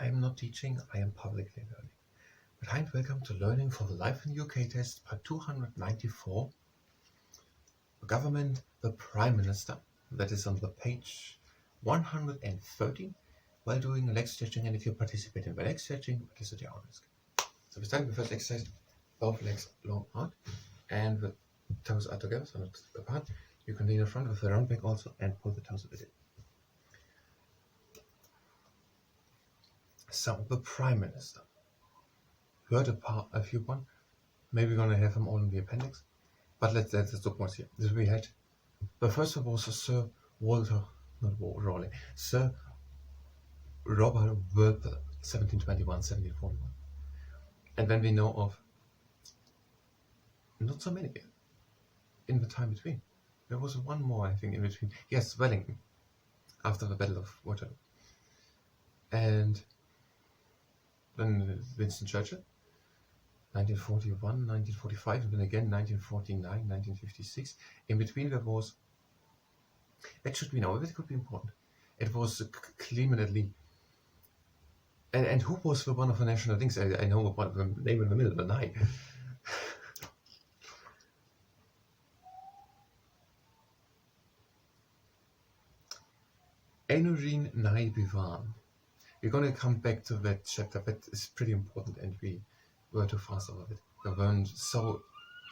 I am not teaching, I am publicly learning. But hi and welcome to Learning for the Life in UK test part 294. The government, the Prime Minister, that is on the page 130, while doing leg stretching, and if you participate in the leg stretching, it is at your own risk. So we start with the first exercise, both legs long out, and the toes are together, so not apart. You can lean in front with the round back also, and pull the toes a bit in. So, the Prime Minister. Heard a few one. Maybe we're going to have them all in the appendix. But let's look once here. This we had. The first one was Sir Sir Robert Walpole, 1721, 1741. And then we know of not so many in the time between. There was one more, I think, in between. Yes, Wellington, after the Battle of Waterloo. And then Winston Churchill, 1941, 1945, and then again 1949, 1956. In between there was, that should be known, that could be important. It was Clement Attlee. And who was the one of the national things? I know one of them name in the middle of the night. Einurine Nai Bivan. We're going to come back to that chapter. That is pretty important, and we were too fast over it. We weren't so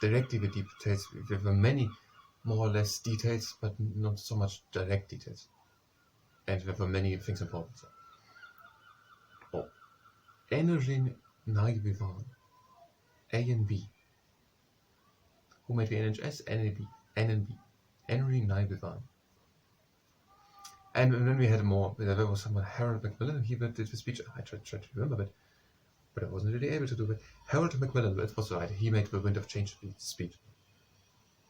directly the details. There were many more or less details, but not so much direct details. And there were many things important. So. Oh. Einurine Nai Bivan. A and B. Who made the NHS? NNB. Einurine Nai Bivan. And then we had more. There was someone, Harold Macmillan, he did the speech. I tried to remember it, but I wasn't really able to do it. Harold Macmillan, it was right. He made the Wind of Change speech.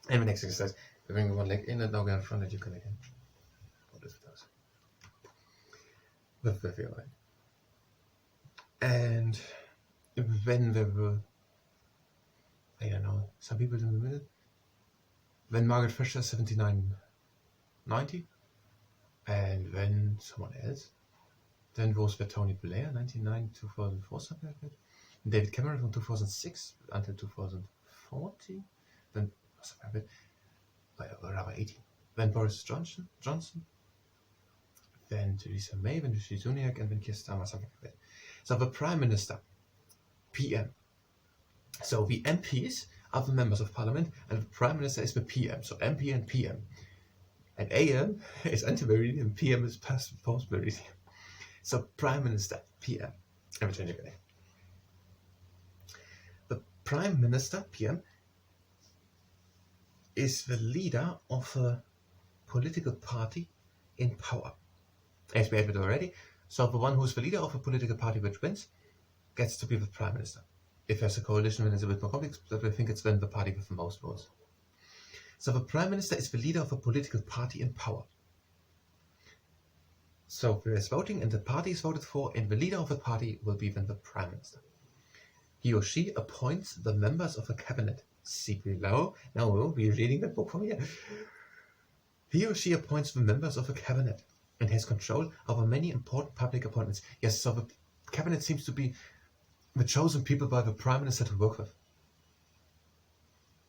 And the next exercise, we bring one leg in and now we are in front and you can again. What is it? With the line. And when there were, I don't know, some people in the middle. When Margaret Thatcher, 1990. And then someone else. Then was the Tony Blair, 1999, 2004, something like that. David Cameron from 2006 until 2040. Then something like that. Rather 18. Then Boris Johnson. Then Theresa May, then Rishi Sunak, and then Keir Starmer, something like that. So the Prime Minister, PM. So the MPs are the members of Parliament, and the Prime Minister is the PM. So MP and PM. And AM is anti-meridian, PM is post-meridian. So Prime Minister, PM. Let me change it again. The Prime Minister, PM, is the leader of a political party in power. As we had it already. So the one who is the leader of a political party which wins gets to be the Prime Minister. If there's a coalition, then it's a bit more complex, but I think it's then the party with the most votes. So the Prime Minister is the leader of a political party in power. So there is voting and the party is voted for, and the leader of the party will be then the Prime Minister. He or she appoints the members of a cabinet. See below. Now we'll be reading the book from here. He or she appoints the members of a cabinet and has control over many important public appointments. Yes, so the cabinet seems to be the chosen people by the Prime Minister to work with.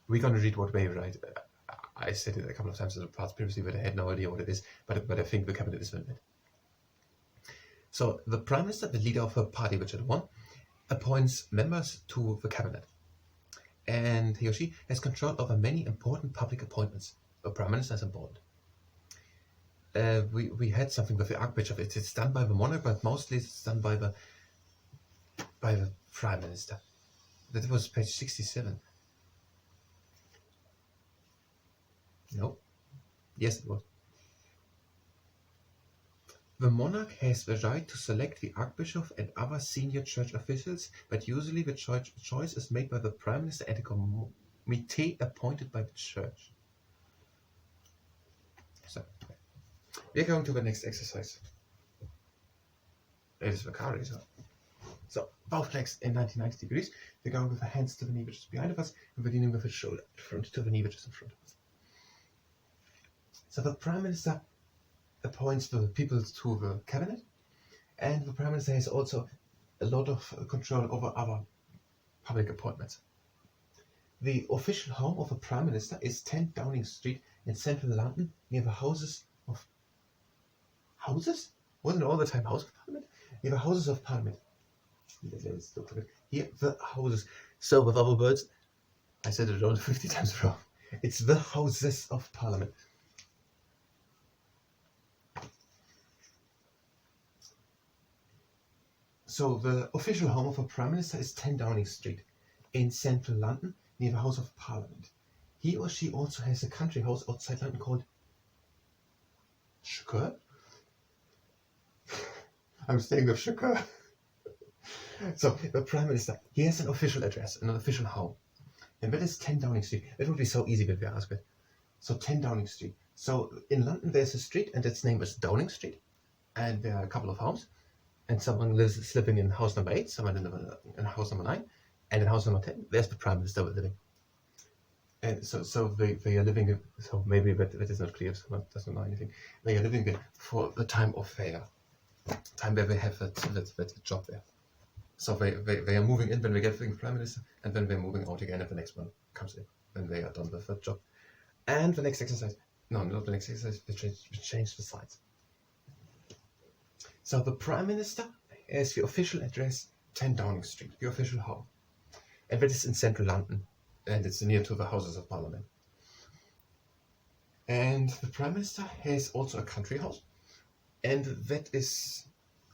We're going to read what they write. I said it a couple of times in the past previously, but I had no idea what it is. But I think the cabinet is in it. So the Prime Minister, the leader of a party which had won, appoints members to the cabinet, and he or she has control over many important public appointments. The Prime Minister is important. We had something with the Archbishop. It's done by the monarch, but mostly it's done by the Prime Minister. That was page 67. No. Yes, it was. The monarch has the right to select the Archbishop and other senior church officials, but usually the choice is made by the Prime Minister and a committee appointed by the church. So, we're going to the next exercise. It is the car racer. So, both legs in 90 degrees. We're going with the hands to the knee, which is behind of us, and we're leaning with the shoulder in front to the knee, which is in front of us. So the Prime Minister appoints the people to the cabinet, And the Prime Minister has also a lot of control over other public appointments. The official home of a Prime Minister is 10 Downing Street in central London, near the Houses of... Houses? Wasn't it all the time House of Parliament? Near the Houses of Parliament. Let's look at it. Here, the Houses. So, with other words, I said it around 50 times wrong. It's the Houses of Parliament. So, the official home of a Prime Minister is 10 Downing Street in central London, near the House of Parliament. He or she also has a country house outside London called Sugar. I'm staying with Sugar. So, the Prime Minister, he has an official address, an official home. And that is 10 Downing Street. It would be so easy if we ask it. So, 10 Downing Street. So, in London there's a street, and its name is Downing Street. And there are a couple of homes. And someone is living in house number 8, someone in house number 9. And in house number 10, there's the Prime Minister living. And so they are living, so maybe that is not clear, so that doesn't know anything. They are living there for the time of their time where they have that job there. So they are moving in when they get the Prime Minister, and then they're moving out again if the next one comes in, when they are done with that job. And the next exercise, no, not the next exercise, we change the sides. So the Prime Minister has the official address 10 Downing Street, the official home. And that is in central London, and it's near to the Houses of Parliament. And the Prime Minister has also a country house, and that is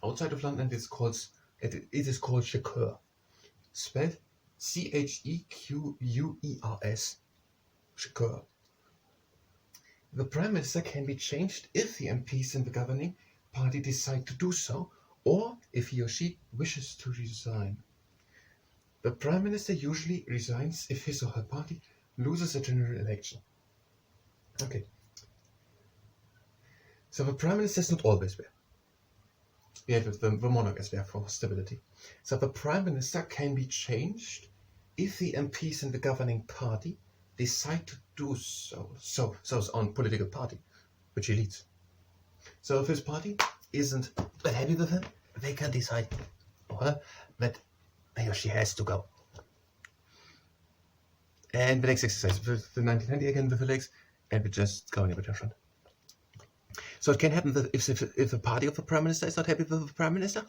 outside of London. It is called Chequers, spelled Chequers. Chequers. The Prime Minister can be changed if the MPs in the governing party decide to do so, or if he or she wishes to resign. The Prime Minister usually resigns if his or her party loses a general election. Okay. So the Prime Minister is not always there. Yeah, the monarch is there for stability. So the Prime Minister can be changed if the MPs in the governing party decide to do so. So it's on political party, which he leads. So if his party isn't that happy with him, they can decide that he or she has to go. And the next exercise, the 1990 again with the legs, and we're just going a bit different. So it can happen that if the party of the Prime Minister is not happy with the Prime Minister,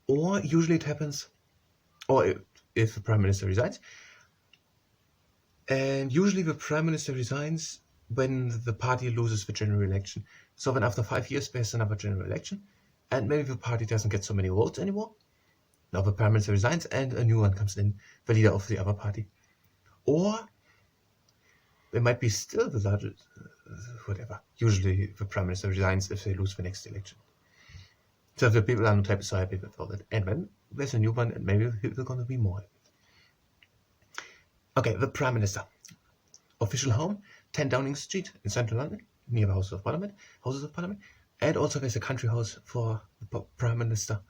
or usually it happens, or if the Prime Minister resigns, and usually the Prime Minister resigns when the party loses the general election. So when after 5 years there's another general election, and maybe the party doesn't get so many votes anymore, now the Prime Minister resigns and a new one comes in, the leader of the other party. Or there might be still the largest, whatever. Usually the Prime Minister resigns if they lose the next election. So the people are not so happy with all that. And then there's a new one, and maybe people are going to be more happy. Okay, the Prime Minister. Official home, 10 Downing Street in central London, near the Houses of Parliament. And also there's a country house for the Prime Minister.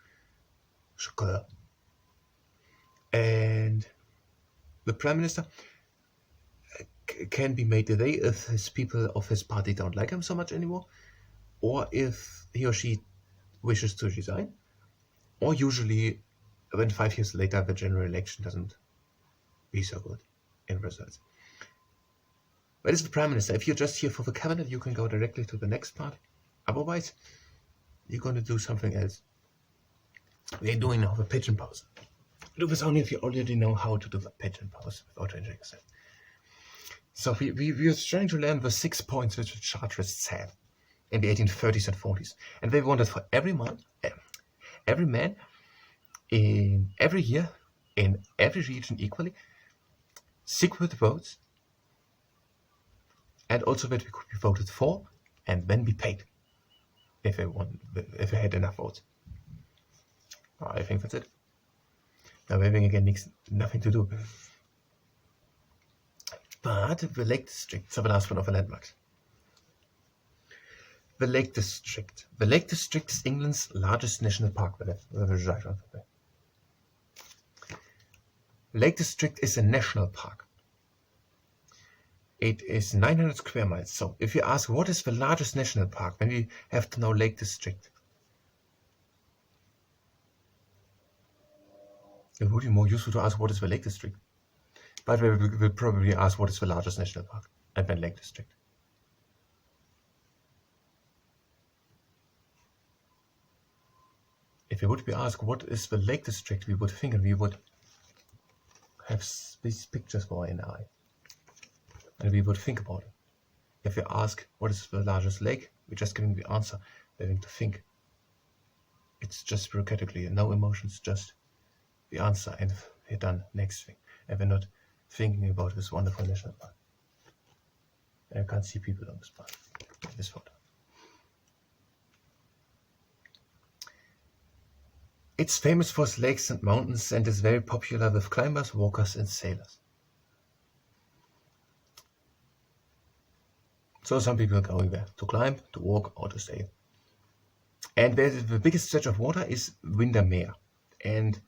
And the Prime Minister can be made away if his people of his party don't like him so much anymore, or if he or she wishes to resign, or usually when 5 years later the general election doesn't be so good in results. That is the Prime Minister. If you're just here for the cabinet, you can go directly to the next part. Otherwise, you're going to do something else. We're doing now the pigeon pose. Do this only if you already know how to do the pigeon pose without changing yourself. So we were trying to learn the 6 points which the Chartists had in the 1830s and 40s. And they wanted for every man in every year, in every region equally, secret votes, and also that we could be voted for and then be paid if they had enough votes. I think that's it. Now waving again makes nothing to do. But the Lake District, so the last one of the landmarks. The Lake District. The Lake District is England's largest national park. The Lake District is a national park. It is 900 square miles. So if you ask what is the largest national park, then we have to know Lake District. It would be more useful to ask what is the Lake District. But we will probably ask what is the largest national park and then Lake District. If we would be asked what is the Lake District, we would think, and we would have these pictures for our eye. And we would think about it. If we ask what is the largest lake, we're just giving the answer. We're having to think. It's just bureaucratically, no emotions, just the answer, and we're done. Next thing. And we're not thinking about this wonderful national park. And I can't see people on this park. This photo. It's famous for its lakes and mountains and is very popular with climbers, walkers, and sailors. So some people are going there to climb, to walk, or to sail. And the biggest stretch of water is Windermere. And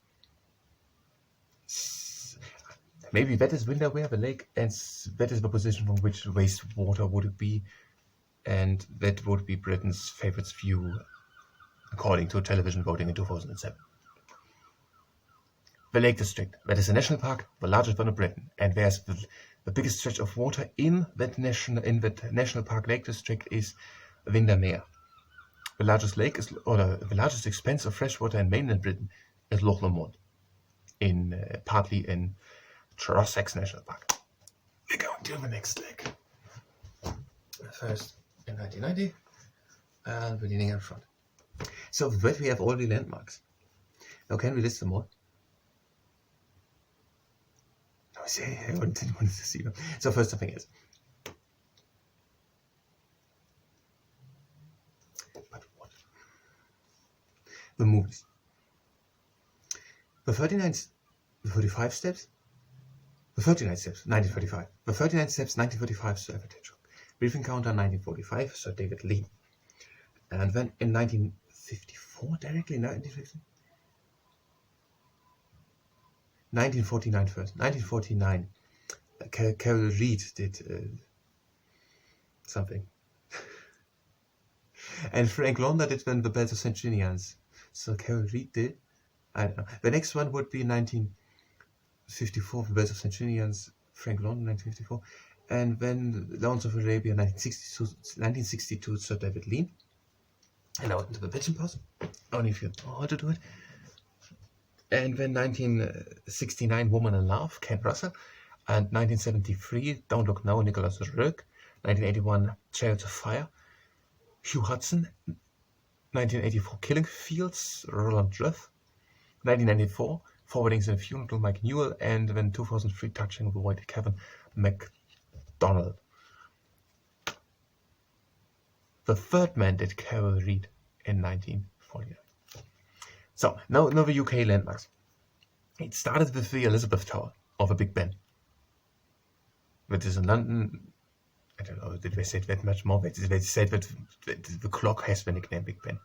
maybe that is Windermere, the lake, and that is the position from which wastewater would it be. And that would be Britain's favorite view, according to television voting in 2007. The Lake District, that is a national park, the largest one in Britain, and there's the biggest stretch of water in that national park Lake District is Windermere. The largest lake is, or the largest expanse of freshwater in mainland Britain is Loch Lomond, partly in Trossachs National Park. We're going to the next lake. First in 1990, and we're leaning in front. So with that we have all the landmarks. Now can we list them all? No, I didn't want to see them. So first thing is, but what? The movies. The 39 steps, 1935. The 39 steps, 1945, Sir Everett Hitchcock. Brief Encounter, 1945, Sir David Lean. And then in 1954, directly 1950? 1949 first. 1949, Carol Reed did something. And Frank Launder did then The Bells of St. Ginians. So Carol Reed did, I don't know. The next one would be 1954, The Bells of St. Ginians, Frank Launder, 1954. And then Lawrence of Arabia, 1962, Sir David Lean. And out into the pigeon pause, only if you know how to do it. And then 1969, Woman in Love, Ken Russell. And 1973, Don't Look Now, Nicholas Roeg. 1981, Chariots of Fire, Hugh Hudson. 1984, Killing Fields, Roland Druth. 1994, Four Weddings and a Funeral, Mike Newell. And then 2003, Touching the White Kevin MacDonald. The third man did Carol Reed in 1949. So, now the UK landmarks. It started with the Elizabeth Tower, or the Big Ben. Which is in London. I don't know, did they say that much more? They said that the clock has the nickname Big Ben.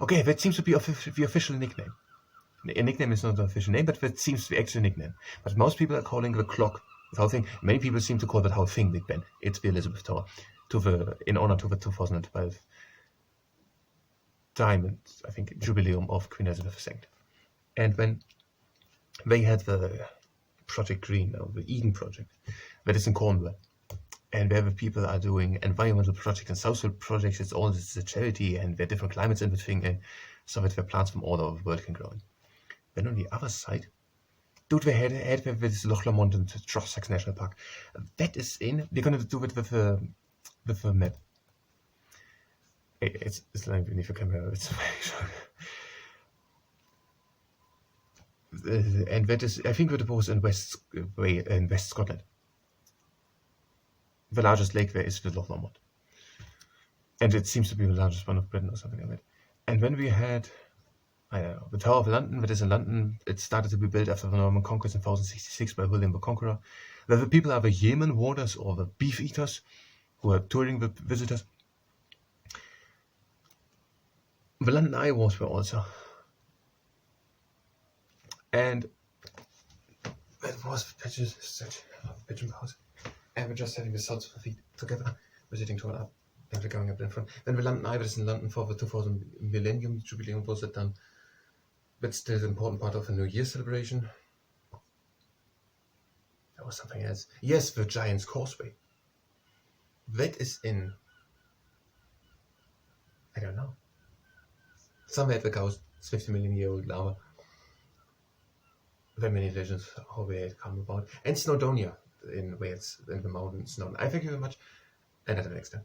Okay, that seems to be the official nickname. A nickname is not the official name, but that seems to be actually a nickname. But most people are calling the clock, the whole thing. Many people seem to call that whole thing Big Ben. It's the Elizabeth Tower. In honor to the 2012 diamond, I think, jubileum of Queen Elizabeth II. And when they had the Project Green, or the Eden Project, that is in Cornwall, and where the people are doing environmental projects and social projects, it's a charity, and there are different climates in between, and so that the plants from all over the world can grow in. Then on the other side, dude, we had this Loch Lomond and Trossachs National Park. That is in. We're gonna do it with a map. It's like beneath the camera. It's and that is, I think, that was in West Scotland. The largest lake there is the Loch Lomond, and it seems to be the largest one of Britain or something like that. And when we had, I don't know, the Tower of London, that is in London, it started to be built after the Norman Conquest in 1066 by William the Conqueror. Where the people are the Yemen warders or the beef eaters who are touring the visitors. The London Eye Wars were also. And that was pigeon house. And we're just having the sounds of our feet together. We're sitting tall up and we're going up in front. Then the London Eye, that is in London for the 2000 Millennium Jubileum was it done. That's still an important part of a New Year celebration. or something else. Yes, the Giant's Causeway. That is in, I don't know, somewhere at the coast, 50 million year old lava. Very many legends how where it come about. And Snowdonia in Wales, in the mountain Snowdon. I thank you very much, and until next time.